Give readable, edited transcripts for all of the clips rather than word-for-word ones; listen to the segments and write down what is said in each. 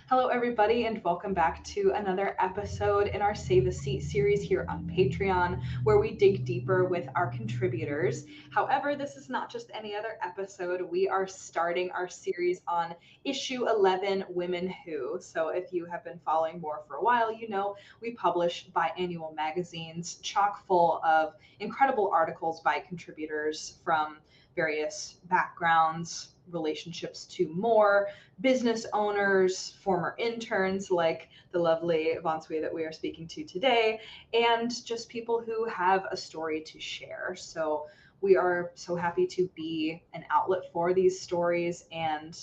Hello, everybody, and welcome back to another episode in our Save a Seat series here on Patreon, where we dig deeper with our contributors. However, this is not just any other episode. We are starting our series on issue 11, Women Who. So, if you have been following more for a while, you know we publish biannual magazines chock full of incredible articles by contributors from various backgrounds, relationships to more, business owners, former interns like the lovely Von Sui that we are speaking to today, and just people who have a story to share. So we are so happy to be an outlet for these stories and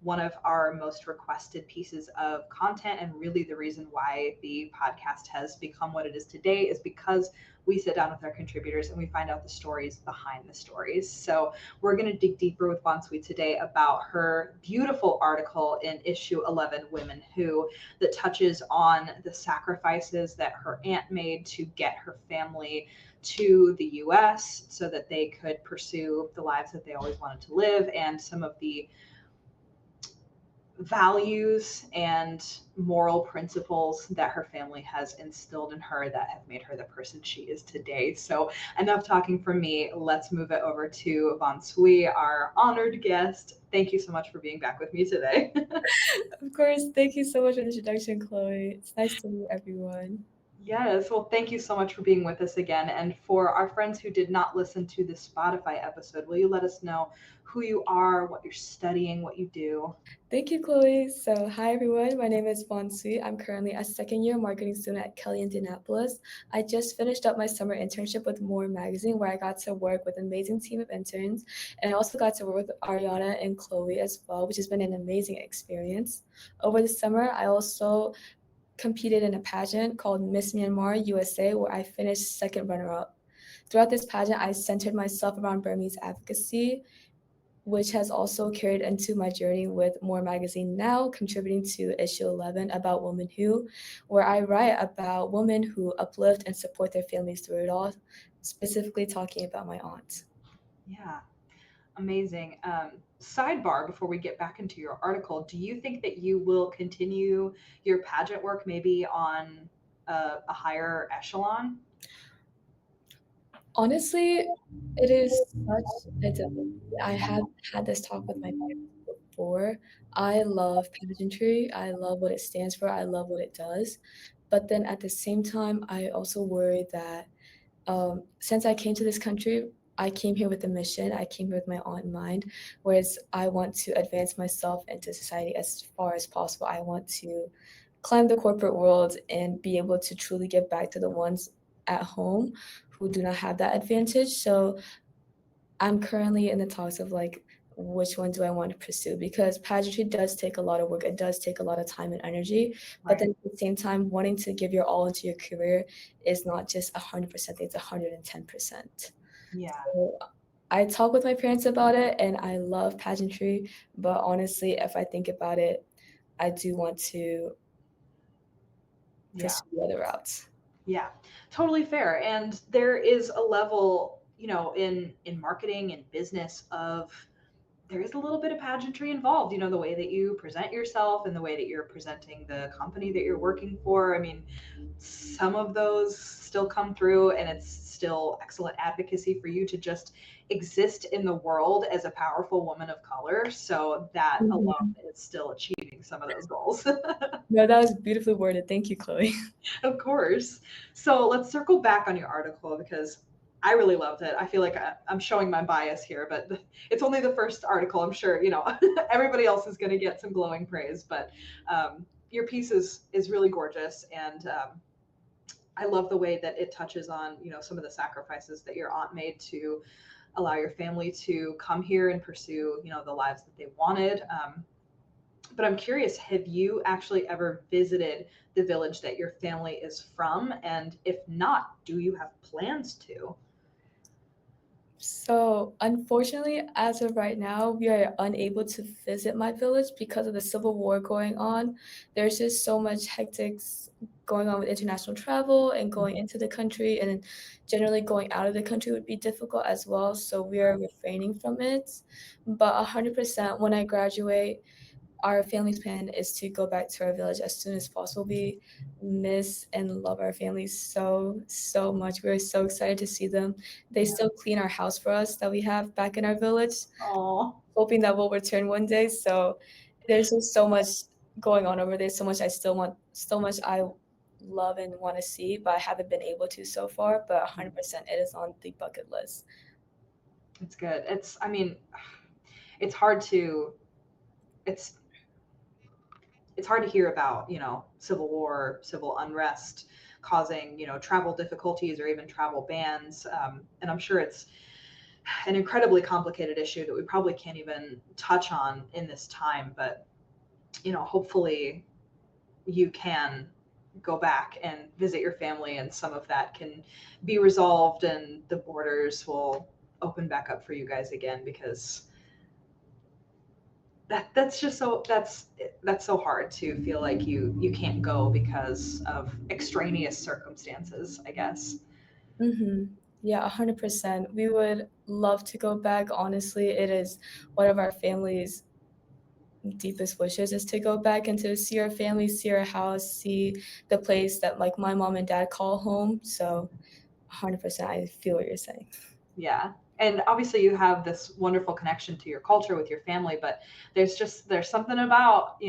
one of our most requested pieces of content, and really the reason why the podcast has become what it is today is because we sit down with our contributors and we find out the stories behind the stories. So we're going to dig deeper with Bonsui today about her beautiful article in issue 11, Women Who, that touches on the sacrifices that her aunt made to get her family to the US so that they could pursue the lives that they always wanted to live, and some of the values and moral principles that her family has instilled in her that have made her the person she is today. So enough talking from me. Let's move it over to Von Sui, our honored guest. Thank you so much for being back with me today. Of course, thank you so much for the introduction, Chloe. It's nice to meet everyone. Yes, well, thank you so much for being with us again. And for our friends who did not listen to the Spotify episode, will you let us know who you are, what you're studying, what you do? Thank you, Chloe. So, hi everyone. My name is Von Sui. I'm currently a second-year marketing student at Kelly Indianapolis. I just finished up my summer internship with More Magazine, where I got to work with an amazing team of interns, and I also got to work with Ariana and Chloe as well, which has been an amazing experience. Over the summer, I also competed in a pageant called Miss Myanmar USA, where I finished second runner-up. Throughout this pageant, I centered myself around Burmese advocacy, which has also carried into my journey with More Magazine now, contributing to issue 11 about Women Who, where I write about women who uplift and support their families through it all, specifically talking about my aunt. Yeah. Amazing. Sidebar before we get back into your article, do you think that you will continue your pageant work maybe on a higher echelon? Honestly, it is such a delicacy. I have had this talk with my parents before. I love pageantry. I love what it stands for. I love what it does. But then at the same time, I also worry that since I came to this country, I came here with a mission. I came here with my aunt in mind, whereas I want to advance myself into society as far as possible. I want to climb the corporate world and be able to truly give back to the ones at home who do not have that advantage. So I'm currently in the talks of like, which one do I want to pursue? Because pageantry does take a lot of work. It does take a lot of time and energy. But Right. then at the same time, wanting to give your all into your career is not just 100%, it's 110%. Yeah. So I talk with my parents about it and I love pageantry. But honestly, if I think about it, I do want to Yeah. pursue the other routes. Yeah. Totally fair. And there is a level, in marketing and business of there is a little bit of pageantry involved, the way that you present yourself and the way that you're presenting the company that you're working for. I mean, some of those still come through, and it's still excellent advocacy for you to just exist in the world as a powerful woman of color. So that alone Mhm. is still achieving some of those goals. No, that was beautifully worded. Thank you, Chloe. Of course. So let's circle back on your article because I really loved it. I feel like I'm showing my bias here, but it's only the first article. I'm sure everybody else is going to get some glowing praise, but your piece is really gorgeous, and I love the way that it touches on some of the sacrifices that your aunt made to allow your family to come here and pursue the lives that they wanted. But I'm curious, have you actually ever visited the village that your family is from? And if not, do you have plans to? So, unfortunately, as of right now, we are unable to visit my village because of the civil war going on. There's just so much hectic going on with international travel and going into the country, and then generally going out of the country would be difficult as well. So we are refraining from it. But 100% when I graduate, our family's plan is to go back to our village as soon as possible. We miss and love our families so, so much. We're so excited to see them. They Yeah. still clean our house for us that we have back in our village, Oh, hoping that we'll return one day. So there's just so much going on over there, so much I still want, so much I love and want to see, but I haven't been able to so far. But 100% it is on the bucket list. it's good. I mean, it's hard to, it's, it's hard to hear about, civil war, civil unrest causing, travel difficulties or even travel bans. And I'm sure it's an incredibly complicated issue that we probably can't even touch on in this time. But, hopefully you can go back and visit your family and some of that can be resolved and the borders will open back up for you guys again, because that's just that's so hard to feel like you can't go because of extraneous circumstances, I guess. Mm-hmm. Yeah, 100%. We would love to go back. Honestly, it is one of our family's deepest wishes is to go back and to see our family, see our house, see the place that like my mom and dad call home. So 100%, I feel what you're saying. Yeah. And obviously you have this wonderful connection to your culture with your family, but there's something about,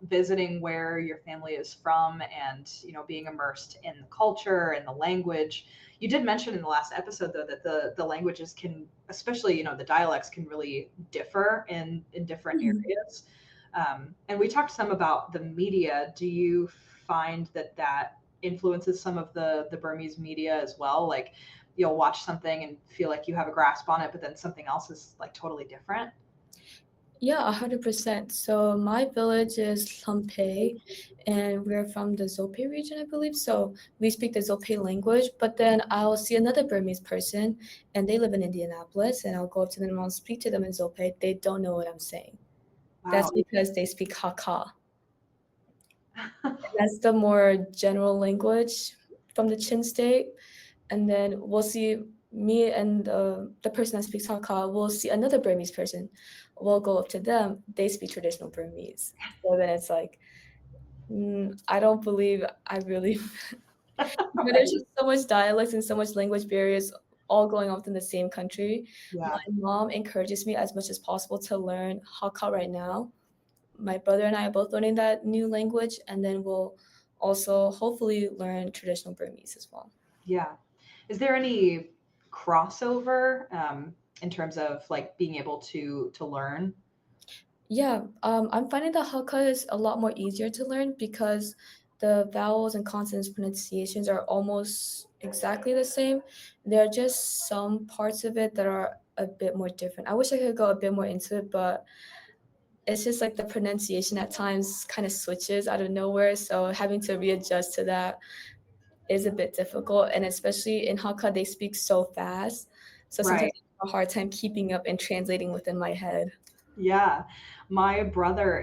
visiting where your family is from and, being immersed in the culture and the language. You did mention in the last episode though that the languages can, especially, the dialects can really differ in different Mhm. areas. And we talked some about the media. Do you find that influences some of the Burmese media as well? Like you'll watch something and feel like you have a grasp on it, but then something else is like totally different. Yeah, 100%. So my village is Lampe, and we're from the Zope region, I believe. So we speak the Zope language, but then I'll see another Burmese person, and they live in Indianapolis, and I'll go up to them and I'll speak to them in Zope. They don't know what I'm saying. That's Wow. because they speak Hakka. That's the more general language from the Chin State. And then we'll see me and the person that speaks Hakka, we'll see another Burmese person. We'll go up to them. They speak traditional Burmese. So then it's like, I don't believe I really. But there's Right. just so much dialects and so much language barriers all going on within the same country. My Yeah. mom encourages me as much as possible to learn Hakka right now. My brother and I are both learning that new language, and then we'll also hopefully learn traditional Burmese as well. Yeah. Is there any crossover in terms of like being able to learn? Yeah, I'm finding that Hakka is a lot more easier to learn because the vowels and consonants pronunciations are almost exactly the same. There are just some parts of it that are a bit more different. I wish I could go a bit more into it, but it's just like the pronunciation at times kind of switches out of nowhere. So having to readjust to that is a bit difficult. And especially in Hakka, they speak so fast. So sometimes Right. I have a hard time keeping up and translating within my head. Yeah. My brother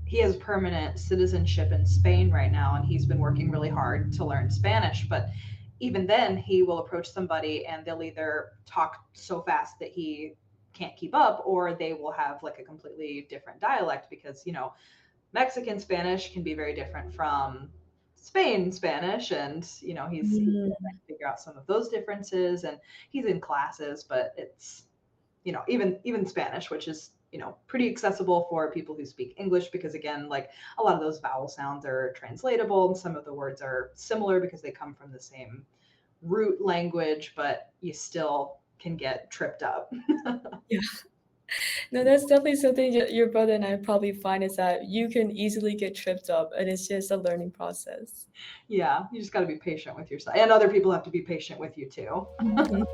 he has permanent citizenship in Spain right now, and he's been working really hard to learn Spanish. But even then, he will approach somebody and they'll either talk so fast that he can't keep up, or they will have like a completely different dialect because, Mexican Spanish can be very different from Spain Spanish, and he's trying Mm. to figure out some of those differences, and he's in classes, but it's even Spanish, which is pretty accessible for people who speak English, because again, like a lot of those vowel sounds are translatable, and some of the words are similar because they come from the same root language, but you still can get tripped up. Yeah. No, that's definitely something your brother and I probably find is that you can easily get tripped up, and it's just a learning process. Yeah, you just got to be patient with yourself, and other people have to be patient with you too. Mhm.